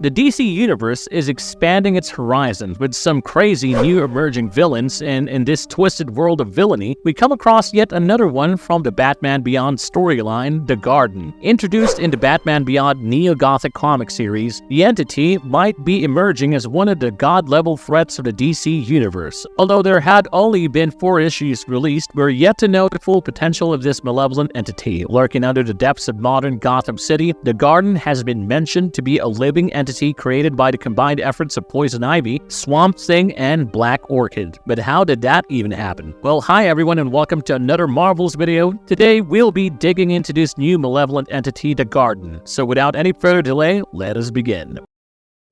The DC Universe is expanding its horizons with some crazy new emerging villains, and in this twisted world of villainy, we come across yet another one from the Batman Beyond storyline, the Garden. Introduced in the Batman Beyond Neo-Gothic comic series, the entity might be emerging as one of the god-level threats of the DC Universe. Although there had only been 4 issues released, we're yet to know the full potential of this malevolent entity. Lurking under the depths of modern Gotham City, the Garden has been mentioned to be a living entity created by the combined efforts of Poison Ivy, Swamp Thing, and Black Orchid. But how did that even happen? Well, hi everyone and welcome to another Marvels video. Today we'll be digging into this new malevolent entity, the Garden. So without any further delay, let us begin.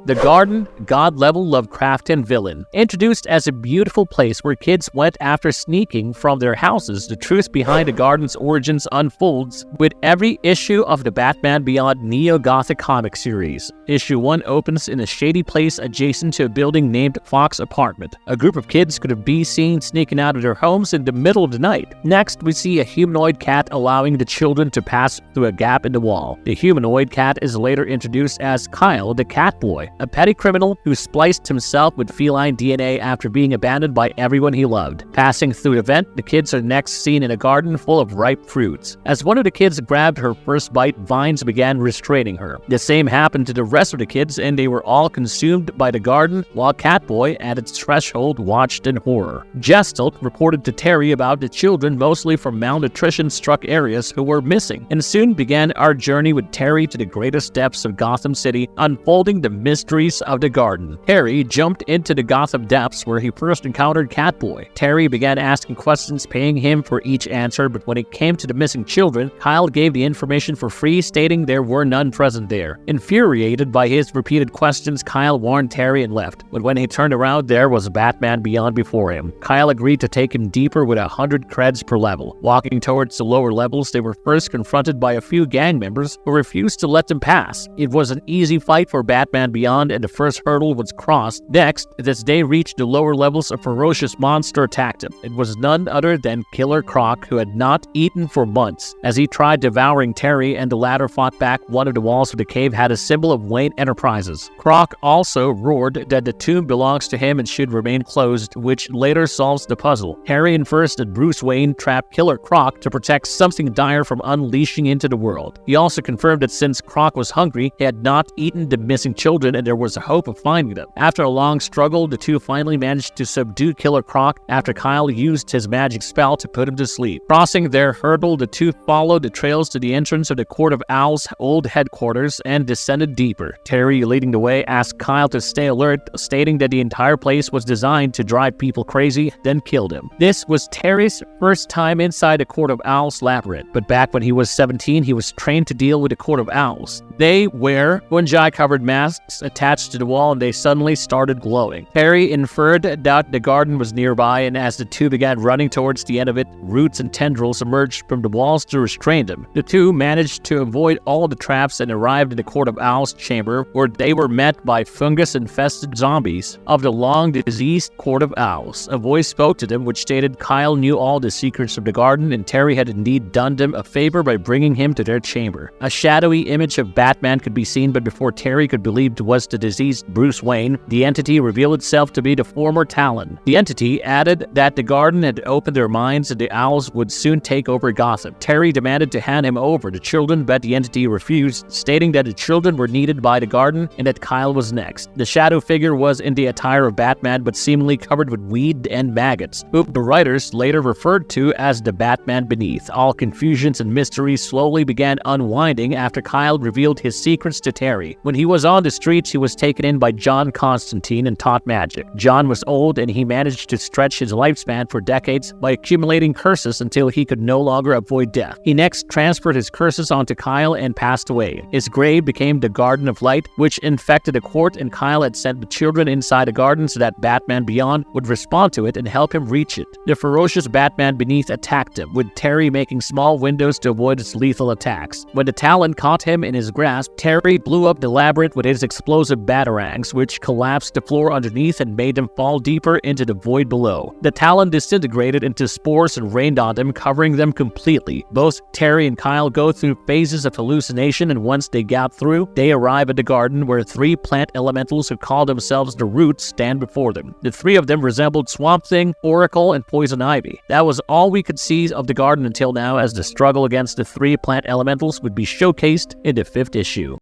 The Garden, god-level Lovecraftian villain. Introduced as a beautiful place where kids went after sneaking from their houses, the truth behind the Garden's origins unfolds with every issue of the Batman Beyond Neo-Gothic comic series. Issue 1 opens in a shady place adjacent to a building named Fox Apartment. A group of kids could be seen sneaking out of their homes in the middle of the night. Next, we see a humanoid cat allowing the children to pass through a gap in the wall. The humanoid cat is later introduced as Kyle, the cat boy, a petty criminal who spliced himself with feline DNA after being abandoned by everyone he loved. Passing through the vent, the kids are next seen in a garden full of ripe fruits. As one of the kids grabbed her first bite, vines began restraining her. The same happened to the rest of the kids, and they were all consumed by the garden, while Catboy at its threshold watched in horror. Gestalt reported to Terry about the children, mostly from malnutrition-struck areas, who were missing, and soon began our journey with Terry to the greatest depths of Gotham City, unfolding the mysteries of the Garden. Terry jumped into the Gotham depths where he first encountered Catboy. Terry began asking questions, paying him for each answer, but when it came to the missing children, Kyle gave the information for free, stating there were none present there. Infuriated by his repeated questions, Kyle warned Terry and left, but when he turned around, there was Batman Beyond before him. Kyle agreed to take him deeper with 100 creds per level. Walking towards the lower levels, they were first confronted by a few gang members who refused to let them pass. It was an easy fight for Batman Beyond, and the first hurdle was crossed. Next, as they reached the lower levels, a ferocious monster attacked him. It was none other than Killer Croc, who had not eaten for months. As he tried devouring Terry and the latter fought back, one of the walls of the cave had a symbol of Wayne Enterprises. Croc also roared that the tomb belongs to him and should remain closed, which later solves the puzzle. Harry infers that Bruce Wayne trapped Killer Croc to protect something dire from unleashing into the world. He also confirmed that since Croc was hungry, he had not eaten the missing children and there was a hope of finding them. After a long struggle, the two finally managed to subdue Killer Croc after Kyle used his magic spell to put him to sleep. Crossing their hurdle, the two followed the trails to the entrance of the Court of Owls' old headquarters and descended deeper. Terry, leading the way, asked Kyle to stay alert, stating that the entire place was designed to drive people crazy, then killed him. This was Terry's first time inside the Court of Owls labyrinth, but back when he was 17, he was trained to deal with the Court of Owls. They wear fungi-covered masks attached to the wall, and they suddenly started glowing. Terry inferred that the garden was nearby, and as the two began running towards the end of it, roots and tendrils emerged from the walls to restrain them. The two managed to avoid all the traps and arrived in the Court of Owls chamber, where they were met by fungus-infested zombies of the long-diseased Court of Owls. A voice spoke to them which stated Kyle knew all the secrets of the garden, and Terry had indeed done them a favor by bringing him to their chamber. A shadowy image of Batman could be seen, but before Terry could believe it was the diseased Bruce Wayne, the entity revealed itself to be the former Talon. The entity added that the garden had opened their minds and the Owls would soon take over Gotham. Terry demanded to hand him over the children, but the entity refused, stating that the children were needed by the garden and that Kyle was next. The shadow figure was in the attire of Batman, but seemingly covered with weed and maggots, who the writers later referred to as the Batman beneath. All confusions and mysteries slowly began unwinding after Kyle revealed his secrets to Terry. When he was on the streets, he was taken in by John Constantine and taught magic. John was old and he managed to stretch his lifespan for decades by accumulating curses until he could no longer avoid death. He next transferred his curses onto Kyle and passed away. His grave became the Garden of Light, which infected the court, and Kyle had sent the children inside the garden so that Batman Beyond would respond to it and help him reach it. The ferocious Batman beneath attacked him, with Terry making small windows to avoid its lethal attacks. When the Talon caught him in his grasp, Terry blew up the labyrinth with his explosive explosive batarangs, which collapsed the floor underneath and made them fall deeper into the void below. The Talon disintegrated into spores and rained on them, covering them completely. Both Terry and Kyle go through phases of hallucination, and once they got through, they arrive at the garden where 3 plant elementals who call themselves the Roots stand before them. The 3 of them resembled Swamp Thing, Oracle, and Poison Ivy. That was all we could see of the garden until now, as the struggle against the 3 plant elementals would be showcased in the 5th issue.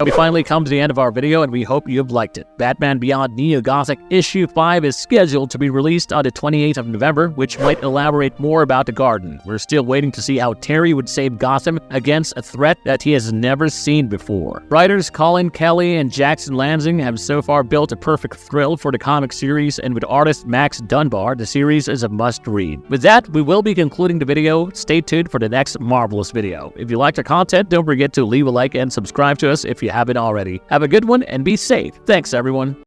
We finally come to the end of our video, and we hope you've liked it. Batman Beyond Neo-Gothic Issue 5 is scheduled to be released on the 28th of November, which might elaborate more about the garden. We're still waiting to see how Terry would save Gotham against a threat that he has never seen before. Writers Colin Kelly and Jackson Lansing have so far built a perfect thrill for the comic series, and with artist Max Dunbar, the series is a must-read. With that, we will be concluding the video. Stay tuned for the next Marvelous video. If you liked our content, don't forget to leave a like and subscribe to us if you haven't already. Have a good one and be safe. Thanks, everyone.